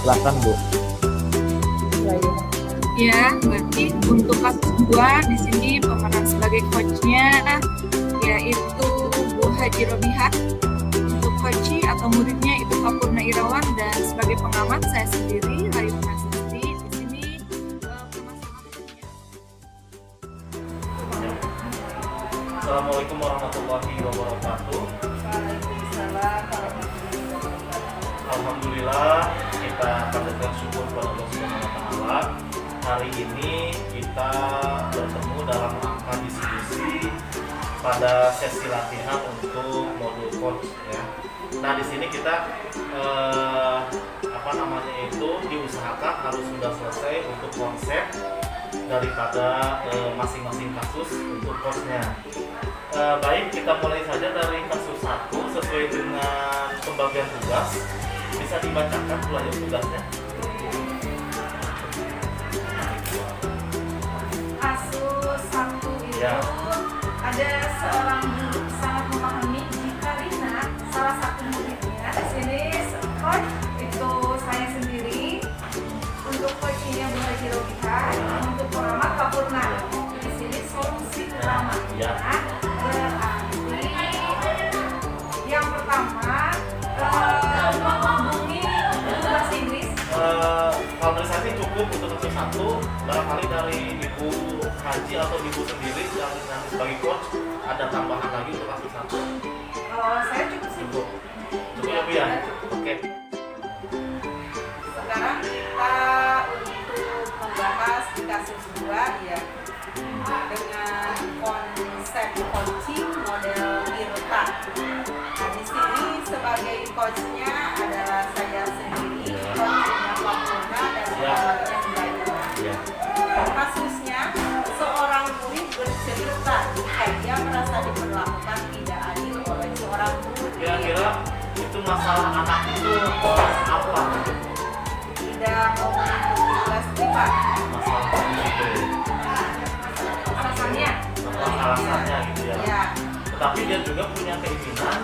Silakan Bu. Ya, berarti untuk kasus 2 di sini pemeran sebagai coachnya yaitu Bu Haji Robihat. Untuk coachi atau muridnya itu Pak Purna Irawan, dan sebagai pengamat saya sendiri Rayu Prasasti. Di sini permasalahannya. Assalamualaikum warahmatullahi wabarakatuh. Waalaikumsalam warahmatullahi wabarakatuh. Alhamdulillah, kita panjatkan syukur kepada Allah Subhanahu wa taala. Hari ini kita bertemu dalam rangka diskusi pada sesi latihan untuk modul coach ya. Nah, di sini kita diusahakan harus sudah selesai untuk konsep daripada masing-masing kasus untuk coachnya. Baik, kita mulai saja dari kasus 1 sesuai dengan pembagian tugas. Bisa dibacakan pelajar tugasnya. Kasus 1 itu Ya. ada seorang guru sangat memahami jika Rina salah satu muridnya. Di sini coach itu saya sendiri, untuk coachnya Bu Haji Robihat, untuk pengamat Pak Purna. Di sini solusi utamanya berarti yang pertama menghubungi guru bahasa Inggris. Kalau dari saya sih cukup untuk kasus 1. Barangkali dari Ibu Haji atau Ibu sendiri yang sebagai coach ada tambahan lagi untuk kasus 1. Saya cukup sih. Cukup ya Bu ya? Oke. Sekarang kita untuk membahas di kasus 2 ya, dengan konsep coaching model IRTA. Nah, di sini sebagai coachnya adalah saya sendiri, coachnya Pak Purna dan yang lainnya. Kasusnya, seorang murid bercerita jika dia merasa diperlakukan tidak adil oleh seorang guru. Kira-kira itu masalah anak itu apa? Tidak mau mengikuti kelas privat. Masalah itu. Alasannya? Alasannya gitu ya. Ya. Tetapi dia juga punya keinginan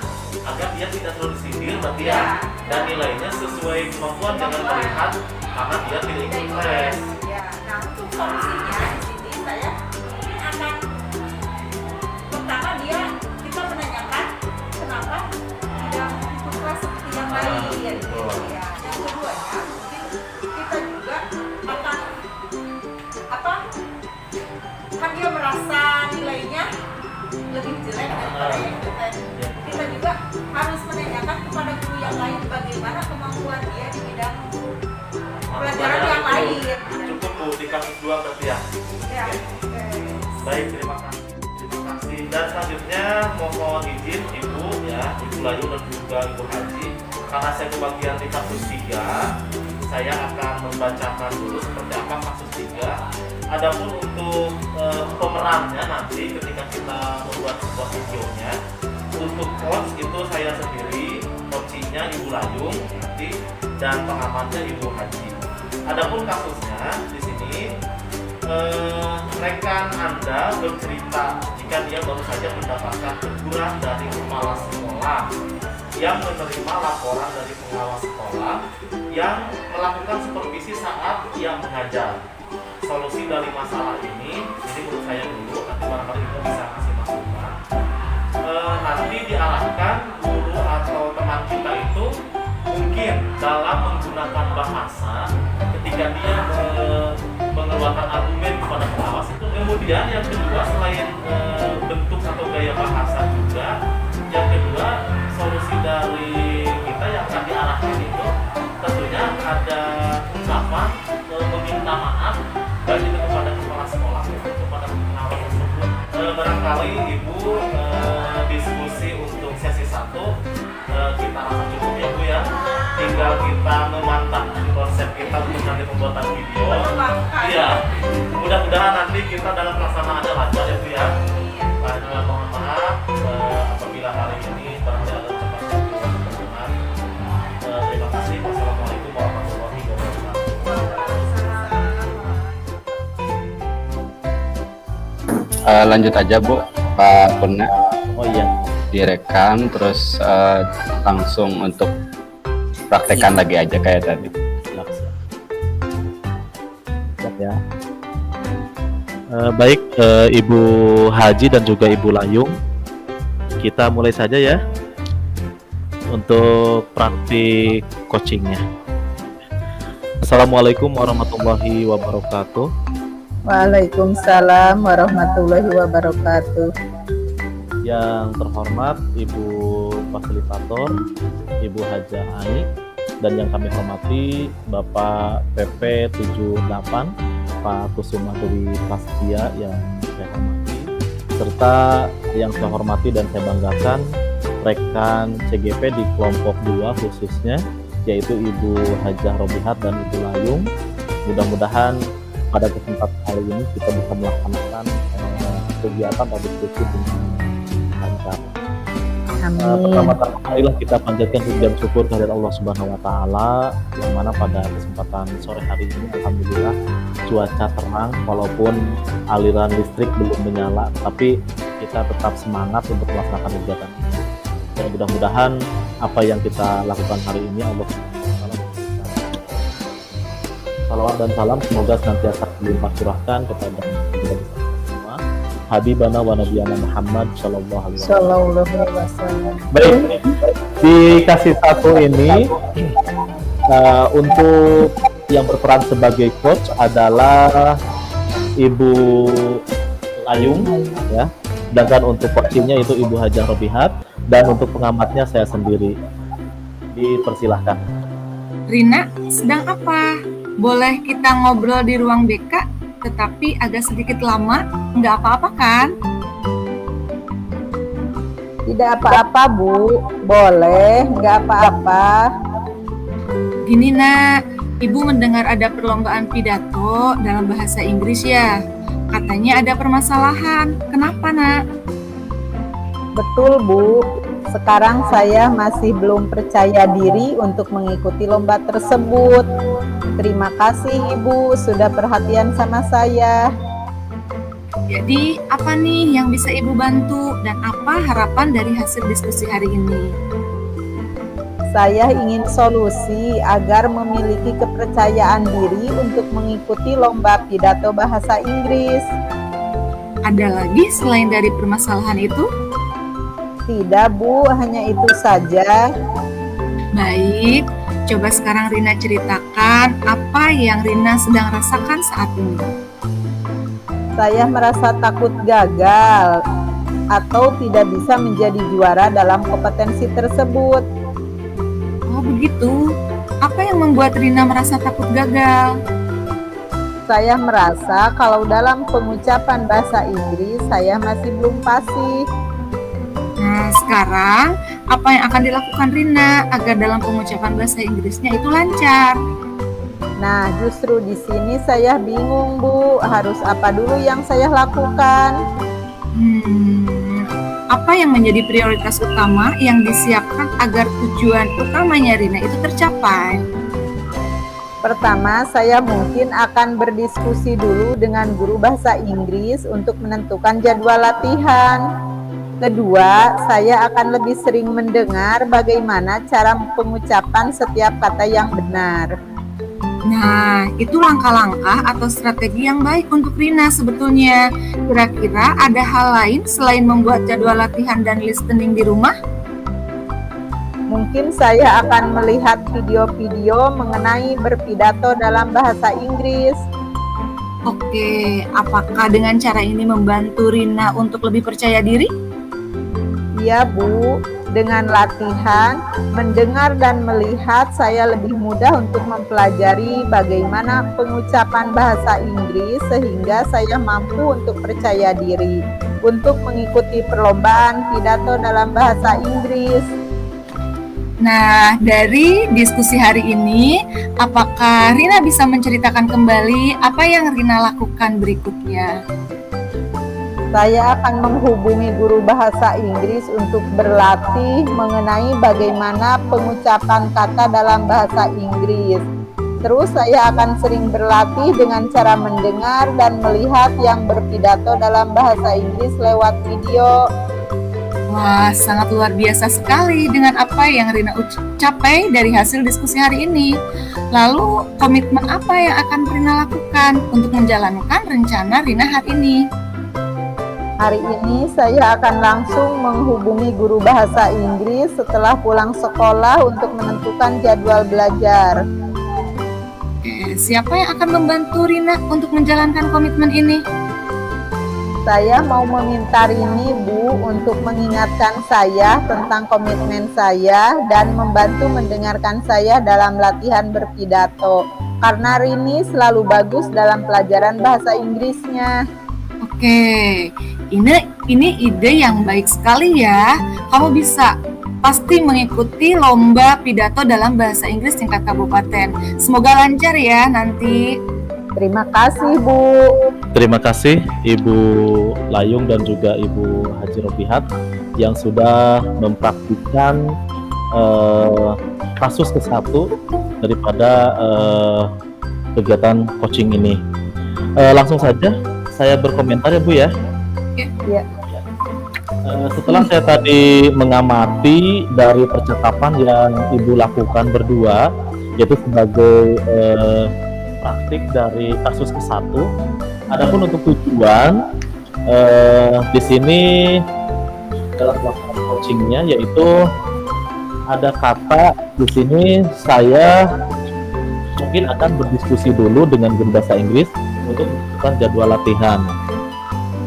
agar dia tidak terlalu disindir berarti ya. Dan nilainya sesuai kemampuan jangan terlihat karena dia tidak ikut les. Ya. Nah, untuk solusinya di sini saya akan pertama kita menanyakan kenapa tidak ikut kelas seperti yang lain. Betul. Ya. Yang keduanya mungkin kita juga akan kan dia merasa nilainya lebih jelek daripada yang kita juga harus menanyakan kepada guru yang lain bagaimana kemampuan dia di bidang pelajaran yang lain. Cukup Bu di kasus 2 berarti ya. Ya. Baik, terima kasih. Terima kasih. Dan selanjutnya mohon izin Ibu ya, Ibu Layu dan juga Ibu Haji, karena saya kebagian di kasus 3, saya akan membacakan dulu seperti apa kasus 3. Adapun untuk pemerannya nanti ketika kita membuat sebuah videonya, untuk coach itu saya sendiri, coachingnya Ibu Layung nanti, dan pengamatnya Ibu Haji. Adapun kasusnya di sini rekan Anda bercerita jika dia baru saja mendapatkan teguran dari kepala sekolah yang menerima laporan dari pengawas sekolah yang melakukan supervisi saat ia mengajar. Solusi dari masalah ini menurut saya dulu, nanti barangkali kita bisa kasih masukan. Nanti diarahkan guru atau teman kita itu mungkin dalam menggunakan bahasa ketika dia mengeluarkan argumen kepada pengawas itu. Kemudian yang kedua, selain bentuk atau gaya bahasa juga, yang kedua solusi dari kita yang akan diarahkan itu tentunya ada ungkapan meminta maaf baik itu kepada kepala sekolah maupun kepada pengawas tersebut. Barangkali Ibu diskusi untuk sesi 1 kita rasa cukup ya Bu ya. Tinggal kita memantap konsep kita untuk nanti pembuatan video. Iya. Mudah-mudahan nanti kita dalam pelaksanaannya lancar ya Bu ya. Mohon maaf apabila hari ini barangkali ada ucapan teman. Terima kasih. Wassalamualaikum warahmatullahi wabarakatuh. Lanjut aja Bu, Pak Purna. Oh iya. Direkam terus langsung untuk praktekan lagi aja kayak tadi. ya. Baik, Ibu Haji dan juga Ibu Layung, kita mulai saja ya untuk praktik coachingnya. Assalamualaikum warahmatullahi wabarakatuh. Waalaikumsalam warahmatullahi wabarakatuh. Yang terhormat Ibu Fasilitator, Ibu Haja Ai, dan yang kami hormati Bapak PP 78, Pak Kusuma Dewi Prasetya yang saya hormati, serta yang saya hormati dan saya banggakan rekan CGP di kelompok 2 khususnya, yaitu Ibu Hajah Robihat dan Ibu Layung. Mudah-mudahan pada kesempatan kali ini kita bisa melaksanakan kegiatan atau diskusi dengan lancar. Pertama-tama marilah kita panjatkan puji dan syukur kehadirat Allah Subhanahu wa taala, yang mana pada kesempatan sore hari ini alhamdulillah cuaca terang walaupun aliran listrik belum menyala, tapi kita tetap semangat untuk melaksanakan kegiatan ini. Dan mudah-mudahan apa yang kita lakukan hari ini Allah salawat dan salam semoga senantiasa dilimpah curahkan kepada kita semua. Habibana wa nabiyana Muhammad sallallahu alaihi wasallam. Baik, dikasih satu ini untuk yang berperan sebagai coach adalah Ibu Layung ya. Sedangkan untuk coachingnya itu Ibu Hajah Robihat, dan untuk pengamatnya saya sendiri. Dipersilahkan. Rina, sedang apa? Boleh kita ngobrol di ruang BK, tetapi agak sedikit lama, nggak apa-apa kan? Tidak apa-apa, Bu. Boleh, nggak apa-apa. Gini nak, Ibu mendengar ada perlombaan pidato dalam bahasa Inggris ya. Katanya ada permasalahan. Kenapa nak? Betul, Bu. Sekarang saya masih belum percaya diri untuk mengikuti lomba tersebut. Terima kasih Ibu sudah perhatian sama saya. Jadi apa nih yang bisa Ibu bantu dan apa harapan dari hasil diskusi hari ini? Saya ingin solusi agar memiliki kepercayaan diri untuk mengikuti lomba pidato bahasa Inggris. Ada lagi selain dari permasalahan itu? Tidak, Bu, hanya itu saja. Baik, coba sekarang Rina ceritakan apa yang Rina sedang rasakan saat ini. Saya merasa takut gagal atau tidak bisa menjadi juara dalam kompetensi tersebut. Oh begitu, apa yang membuat Rina merasa takut gagal? Saya merasa kalau dalam pengucapan bahasa Inggris saya masih belum fasih. Nah sekarang, apa yang akan dilakukan Rina agar dalam pengucapan bahasa Inggrisnya itu lancar? Nah, justru di sini saya bingung, Bu. Harus apa dulu yang saya lakukan? Apa yang menjadi prioritas utama yang disiapkan agar tujuan utamanya Rina itu tercapai? Pertama, saya mungkin akan berdiskusi dulu dengan guru bahasa Inggris untuk menentukan jadwal latihan. Kedua, saya akan lebih sering mendengar bagaimana cara pengucapan setiap kata yang benar. Nah, itu langkah-langkah atau strategi yang baik untuk Rina sebetulnya. Kira-kira ada hal lain selain membuat jadwal latihan dan listening di rumah? Mungkin saya akan melihat video-video mengenai berpidato dalam bahasa Inggris. Oke, apakah dengan cara ini membantu Rina untuk lebih percaya diri? Iya, Bu. Dengan latihan, mendengar dan melihat, saya lebih mudah untuk mempelajari bagaimana pengucapan bahasa Inggris sehingga saya mampu untuk percaya diri untuk mengikuti perlombaan pidato dalam bahasa Inggris. Nah, dari diskusi hari ini, apakah Rina bisa menceritakan kembali apa yang Rina lakukan berikutnya? Saya akan menghubungi guru bahasa Inggris untuk berlatih mengenai bagaimana pengucapan kata dalam bahasa Inggris. Terus saya akan sering berlatih dengan cara mendengar dan melihat yang berpidato dalam bahasa Inggris lewat video. Wah, sangat luar biasa sekali dengan apa yang Rina capai dari hasil diskusi hari ini. Lalu, komitmen apa yang akan Rina lakukan untuk menjalankan rencana Rina hari ini? Hari ini saya akan langsung menghubungi guru bahasa Inggris setelah pulang sekolah untuk menentukan jadwal belajar. Siapa yang akan membantu Rina untuk menjalankan komitmen ini? Saya mau meminta Rini, Bu, untuk mengingatkan saya tentang komitmen saya dan membantu mendengarkan saya dalam latihan berpidato. Karena Rini selalu bagus dalam pelajaran bahasa Inggrisnya. Oke, ini ide yang baik sekali ya. Kamu bisa pasti mengikuti lomba pidato dalam bahasa Inggris tingkat kabupaten. Semoga lancar ya nanti. Terima kasih, Bu. Terima kasih Ibu Layung dan juga Ibu Haji Robihat yang sudah mempraktikkan kasus ke-1 daripada kegiatan coaching ini. Langsung saja saya berkomentar ya Bu ya. Ya. Setelah saya tadi mengamati dari percakapan yang Ibu lakukan berdua, yaitu sebagai praktik dari kasus ke-1. Adapun untuk tujuan di sini dalam pelaksanaan coachingnya, yaitu ada kata di sini saya mungkin akan berdiskusi dulu dengan guru bahasa Inggris untuk menentukan jadwal latihan.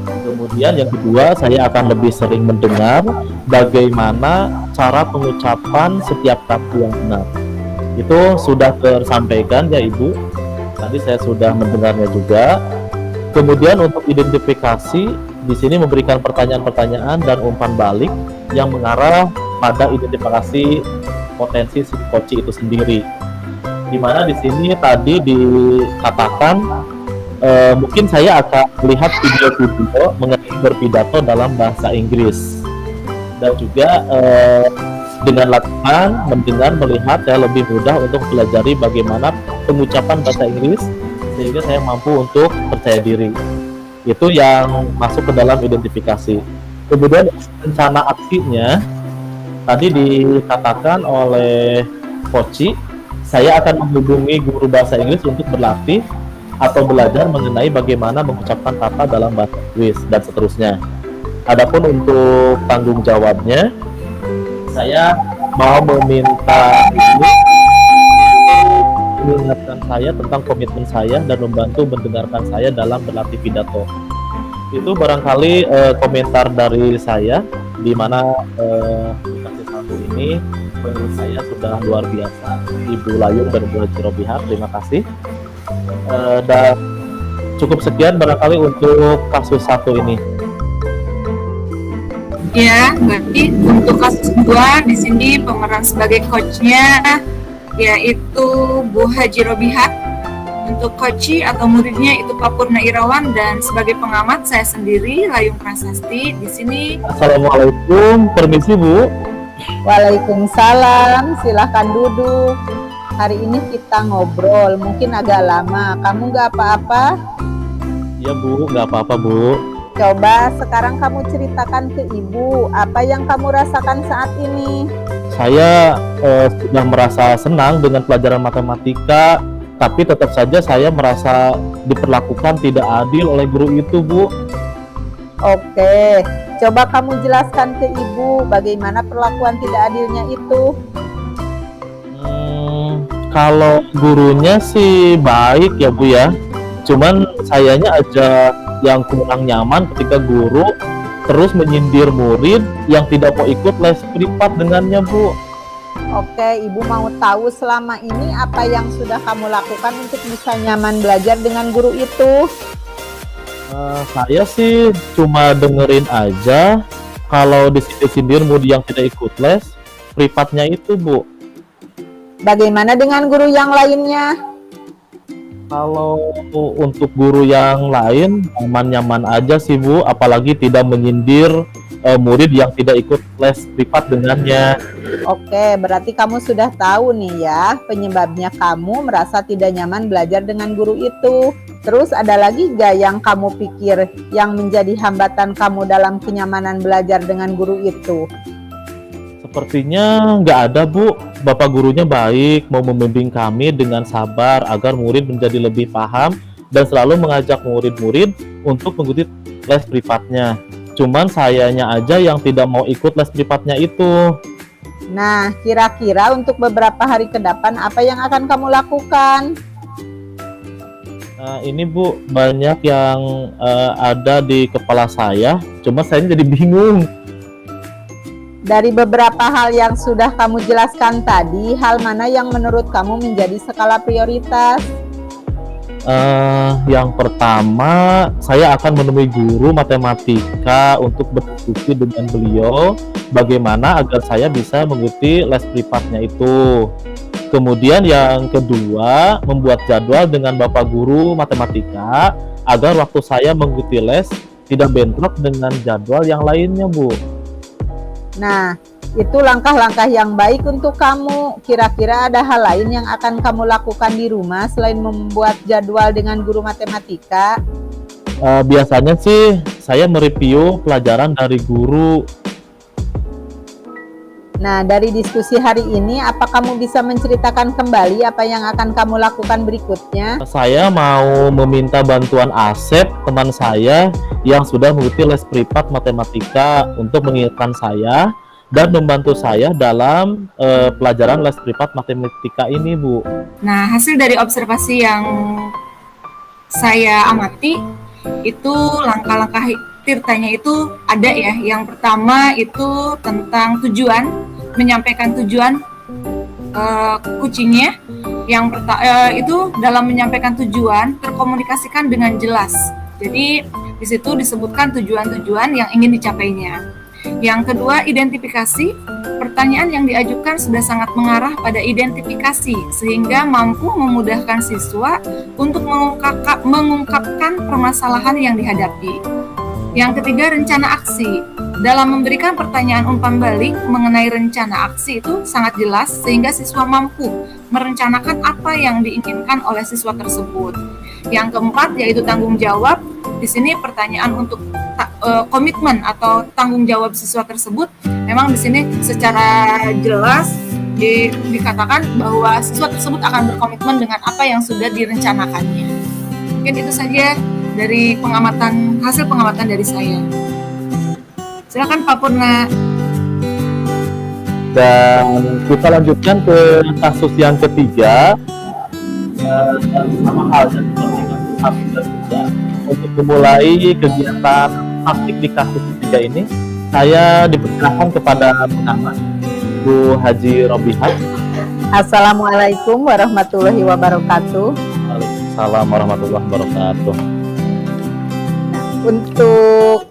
Kemudian yang kedua, saya akan lebih sering mendengar bagaimana cara pengucapan setiap kata yang benar. Itu sudah tersampaikan ya Ibu. Tadi saya sudah mendengarnya juga. Kemudian untuk identifikasi, di sini memberikan pertanyaan-pertanyaan dan umpan balik yang mengarah pada identifikasi potensi si coach itu sendiri. Di mana di sini tadi dikatakan mungkin saya akan melihat video-video mengenai berpidato dalam bahasa Inggris, dan juga dengan latihan mendengar melihat saya lebih mudah untuk mempelajari bagaimana pengucapan bahasa Inggris sehingga saya mampu untuk percaya diri. Itu yang masuk ke dalam identifikasi. Kemudian rencana aksinya tadi dikatakan oleh Koci, saya akan menghubungi guru bahasa Inggris untuk berlatih atau belajar mengenai bagaimana mengucapkan kata dalam bahasa Inggris dan seterusnya. Adapun untuk tanggung jawabnya, saya mau meminta Ibu mengingatkan saya tentang komitmen saya dan membantu mendengarkan saya dalam berlatih pidato. Itu barangkali komentar dari saya, di mana dikasih satu ini menurut saya sudah luar biasa. Ibu Layung dan Ibu Haji Robihat, terima kasih. Dan cukup sekian barangkali untuk kasus 1 ini. Ya, berarti untuk kasus 2 di sini pemeran sebagai coachnya yaitu Bu Haji Robihat. Untuk coachi atau muridnya itu Pak Purna Irawan, dan sebagai pengamat saya sendiri Layung Prasasti di sini. Assalamualaikum, permisi Bu. Waalaikumsalam, silahkan duduk. Hari ini kita ngobrol, mungkin agak lama. Kamu nggak apa-apa? Ya Bu, nggak apa-apa Bu. Coba sekarang kamu ceritakan ke Ibu, apa yang kamu rasakan saat ini? Saya sudah merasa senang dengan pelajaran matematika, tapi tetap saja saya merasa diperlakukan tidak adil oleh guru itu, Bu. Oke, coba kamu jelaskan ke Ibu bagaimana perlakuan tidak adilnya itu. Kalau gurunya sih baik ya Bu ya, cuman sayanya aja yang kurang nyaman ketika guru terus menyindir murid yang tidak mau ikut les privat dengannya Bu. Oke, Ibu mau tahu selama ini apa yang sudah kamu lakukan untuk bisa nyaman belajar dengan guru itu? Saya sih cuma dengerin aja kalau disindir murid yang tidak ikut les privatnya itu Bu. Bagaimana dengan guru yang lainnya? Kalau untuk guru yang lain nyaman-nyaman aja sih Bu, apalagi tidak menyindir murid yang tidak ikut les privat dengannya. Oke, berarti kamu sudah tahu nih ya penyebabnya kamu merasa tidak nyaman belajar dengan guru itu. Terus ada lagi gak yang kamu pikir yang menjadi hambatan kamu dalam kenyamanan belajar dengan guru itu? Sepertinya nggak ada, Bu. Bapak gurunya baik, mau membimbing kami dengan sabar agar murid menjadi lebih paham dan selalu mengajak murid-murid untuk mengikuti les privatnya. Cuman sayanya aja yang tidak mau ikut les privatnya itu. Nah, kira-kira untuk beberapa hari ke depan apa yang akan kamu lakukan? Nah, ini Bu, banyak yang ada di kepala saya, cuma saya jadi bingung. Dari beberapa hal yang sudah kamu jelaskan tadi, hal mana yang menurut kamu menjadi skala prioritas? Yang pertama, saya akan menemui guru matematika untuk berdiskusi dengan beliau bagaimana agar saya bisa mengikuti les privatnya itu. Kemudian yang kedua, membuat jadwal dengan Bapak guru matematika agar waktu saya mengikuti les tidak bentrok dengan jadwal yang lainnya, Bu. Nah, itu langkah-langkah yang baik untuk kamu. Kira-kira ada hal lain yang akan kamu lakukan di rumah selain membuat jadwal dengan guru matematika? Biasanya sih saya mereview pelajaran dari guru. Nah, dari diskusi hari ini, apa kamu bisa menceritakan kembali apa yang akan kamu lakukan berikutnya? Saya mau meminta bantuan Asep, teman saya yang sudah mengikuti les privat matematika untuk mengingatkan saya dan membantu saya dalam pelajaran les privat matematika ini, Bu. Nah, hasil dari observasi yang saya amati, itu langkah-langkah Tirtanya itu ada ya. Yang pertama itu tentang tujuan, menyampaikan tujuan kucingnya. Yang itu dalam menyampaikan tujuan terkomunikasikan dengan jelas. Jadi di situ disebutkan tujuan-tujuan yang ingin dicapainya. Yang kedua, identifikasi. Pertanyaan yang diajukan sudah sangat mengarah pada identifikasi sehingga mampu memudahkan siswa untuk mengungkapkan permasalahan yang dihadapi. Yang ketiga, rencana aksi. Dalam memberikan pertanyaan umpan balik mengenai rencana aksi itu sangat jelas sehingga siswa mampu merencanakan apa yang diinginkan oleh siswa tersebut. Yang keempat, yaitu tanggung jawab. Di sini pertanyaan untuk komitmen atau tanggung jawab siswa tersebut memang di sini secara jelas dikatakan bahwa siswa tersebut akan berkomitmen dengan apa yang sudah direncanakannya. Mungkin itu saja dari hasil pengamatan dari saya. Silakan Pak Purna. Dan kita lanjutkan ke kasus yang ketiga, sama halnya seperti kasus 1 dan 3. Untuk memulai kegiatan praktik di kasus ketiga ini, saya dipersilakan kepada pengamat Bu Haji Robihat. Assalamualaikum warahmatullahi wabarakatuh. Waalaikumsalam warahmatullahi wabarakatuh. Untuk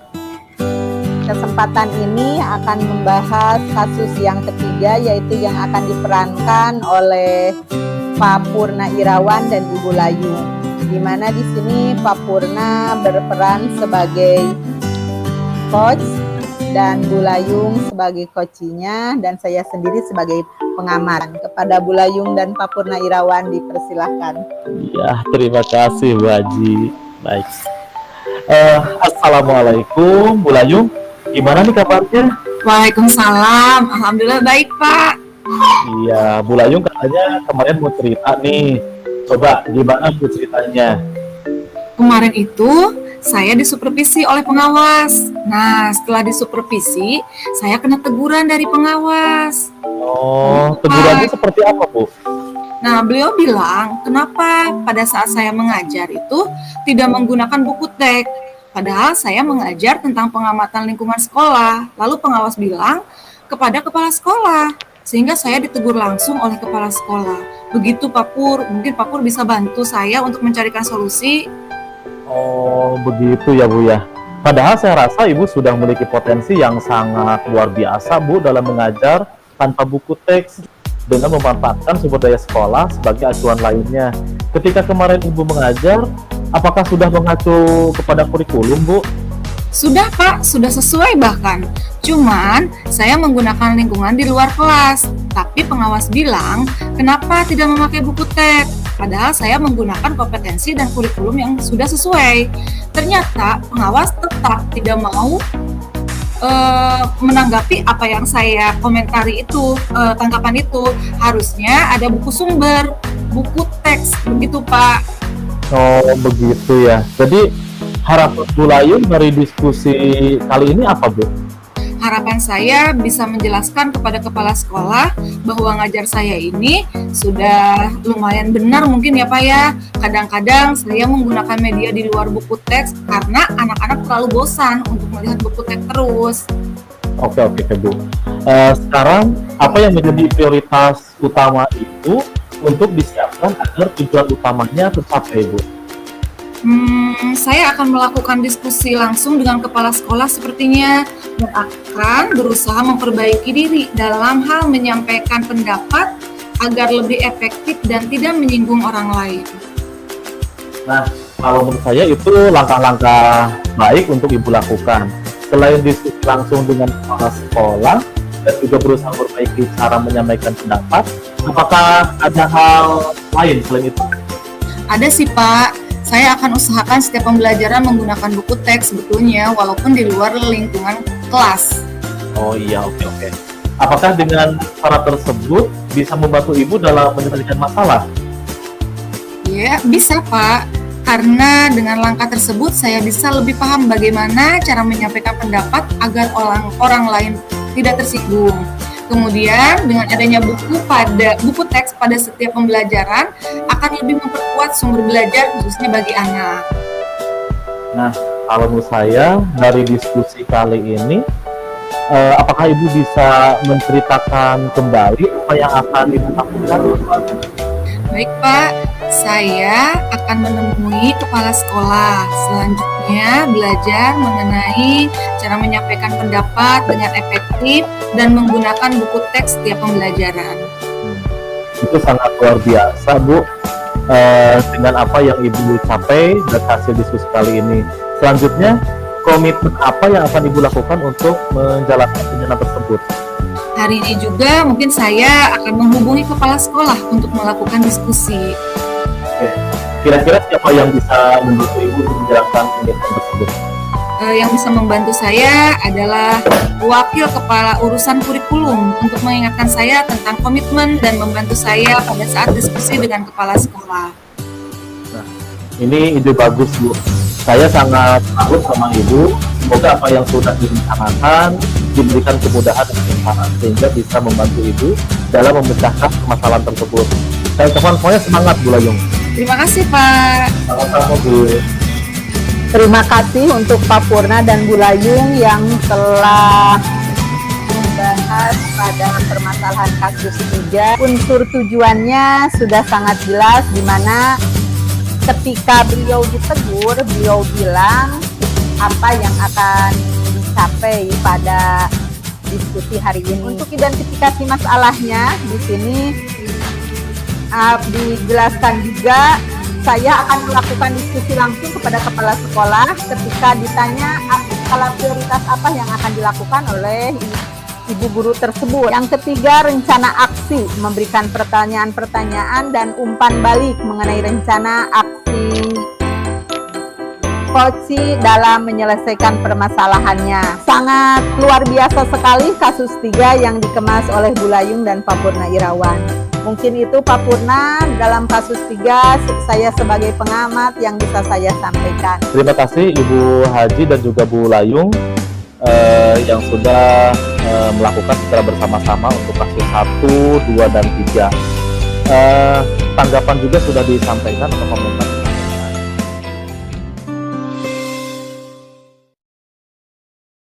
kesempatan ini akan membahas kasus yang ketiga, yaitu yang akan diperankan oleh Pak Purna Irawan dan Ibu Layu, di mana di sini Pak Purna berperan sebagai coach dan Bu Layung sebagai coachinya dan saya sendiri sebagai pengamat. Kepada Bu Layung dan Pak Purna Irawan dipersilahkan. Ya, terima kasih Bu Haji. Baik. Assalamualaikum Bu Layung. Gimana nih kabarnya? Waalaikumsalam. Alhamdulillah baik Pak. Iya, Bu Layung katanya kemarin mau cerita nih. Coba gimana Bu ceritanya? Kemarin itu saya disupervisi oleh pengawas. Nah, setelah disupervisi, saya kena teguran dari pengawas. Oh, tegurannya seperti apa, Bu? Nah, beliau bilang, kenapa pada saat saya mengajar itu tidak menggunakan buku teks? Padahal saya mengajar tentang pengamatan lingkungan sekolah. Lalu pengawas bilang kepada kepala sekolah, sehingga saya ditegur langsung oleh kepala sekolah. Begitu Pak Pur, mungkin Pak Pur bisa bantu saya untuk mencarikan solusi. Oh, begitu ya Bu ya. Padahal saya rasa Ibu sudah memiliki potensi yang sangat luar biasa Bu dalam mengajar tanpa buku teks dengan memanfaatkan sumber daya sekolah sebagai acuan lainnya. Ketika kemarin Ibu mengajar, apakah sudah mengacu kepada kurikulum Bu? Sudah Pak, sudah sesuai bahkan. Cuman saya menggunakan lingkungan di luar kelas. Tapi pengawas bilang, kenapa tidak memakai buku teks? Padahal saya menggunakan kompetensi dan kurikulum yang sudah sesuai. Ternyata pengawas tetap tidak mau menanggapi apa yang saya komentari itu, tanggapan itu. Harusnya ada buku sumber, buku teks, begitu Pak. Oh begitu ya. Jadi harapan Bu Layung dari diskusi kali ini apa Bu? Harapan saya bisa menjelaskan kepada kepala sekolah bahwa ngajar saya ini sudah lumayan benar mungkin ya Pak ya. Kadang-kadang saya menggunakan media di luar buku teks karena anak-anak terlalu bosan untuk melihat buku teks terus. Oke Bu. Sekarang apa yang menjadi prioritas utama itu untuk disiapkan agar tujuan utamanya tercapai Bu? Saya akan melakukan diskusi langsung dengan kepala sekolah sepertinya dan akan berusaha memperbaiki diri dalam hal menyampaikan pendapat agar lebih efektif dan tidak menyinggung orang lain. Nah, kalau menurut saya itu langkah-langkah baik untuk Ibu lakukan. Selain diskusi langsung dengan kepala sekolah dan juga berusaha memperbaiki cara menyampaikan pendapat, apakah ada hal lain selain itu? Ada sih Pak. Saya akan usahakan setiap pembelajaran menggunakan buku teks sebetulnya walaupun di luar lingkungan kelas. Oh iya, oke. Apakah dengan cara tersebut bisa membantu Ibu dalam menyelesaikan masalah? Ya, bisa Pak. Karena dengan langkah tersebut saya bisa lebih paham bagaimana cara menyampaikan pendapat agar orang lain tidak tersinggung. Kemudian dengan adanya buku teks pada setiap pembelajaran akan lebih memperkuat sumber belajar khususnya bagi anak. Nah, kalau menurut saya dari diskusi kali ini, apakah Ibu bisa menceritakan kembali apa yang akan Ibu lakukan? Baik Pak, saya akan menemui kepala sekolah. Selanjutnya belajar mengenai cara menyampaikan pendapat dengan efektif dan menggunakan buku teks setiap pembelajaran. Itu sangat luar biasa Bu, dengan apa yang Ibu capai dan hasil diskusi kali ini. Selanjutnya, komitmen apa yang akan Ibu lakukan untuk menjalankan rencana tersebut? Hari ini juga mungkin saya akan menghubungi kepala sekolah untuk melakukan diskusi. Oke. Kira-kira siapa yang bisa membantu Ibu untuk menjalankan komitmen tersebut? Yang bisa membantu saya adalah wakil kepala urusan kurikulum untuk mengingatkan saya tentang komitmen dan membantu saya pada saat diskusi dengan kepala sekolah. Nah, ini ide bagus Bu. Saya sangat salut sama Ibu. Semoga apa yang sudah direncanakan diberikan kemudahan dan kelancaran sehingga bisa membantu Ibu dalam memecahkan permasalahan tersebut. Saya ucapkan semuanya semangat Bu Layung. Terima kasih Pak. Sama-sama Bu. Terima kasih untuk Pak Purna dan Bu Layung yang telah membahas pada permasalahan kasus 3. Unsur tujuannya sudah sangat jelas, di mana ketika beliau ditegur, beliau bilang apa yang akan dicapai pada diskusi hari ini. Untuk identifikasi masalahnya di sini dijelaskan juga, saya akan melakukan diskusi langsung kepada kepala sekolah ketika ditanya skala prioritas apa yang akan dilakukan oleh ibu guru tersebut. Yang ketiga, rencana aksi, memberikan pertanyaan-pertanyaan dan umpan balik mengenai rencana aksi Koci dalam menyelesaikan permasalahannya. Sangat luar biasa sekali kasus 3 yang dikemas oleh Bu Layung dan Pak Purna Irawan. Mungkin itu Pak Purna, dalam kasus 3 saya sebagai pengamat yang bisa saya sampaikan. Terima kasih Ibu Haji dan juga Bu Layung yang sudah melakukan secara bersama-sama untuk kasus 1, 2, dan 3. Tanggapan juga sudah disampaikan atau komentar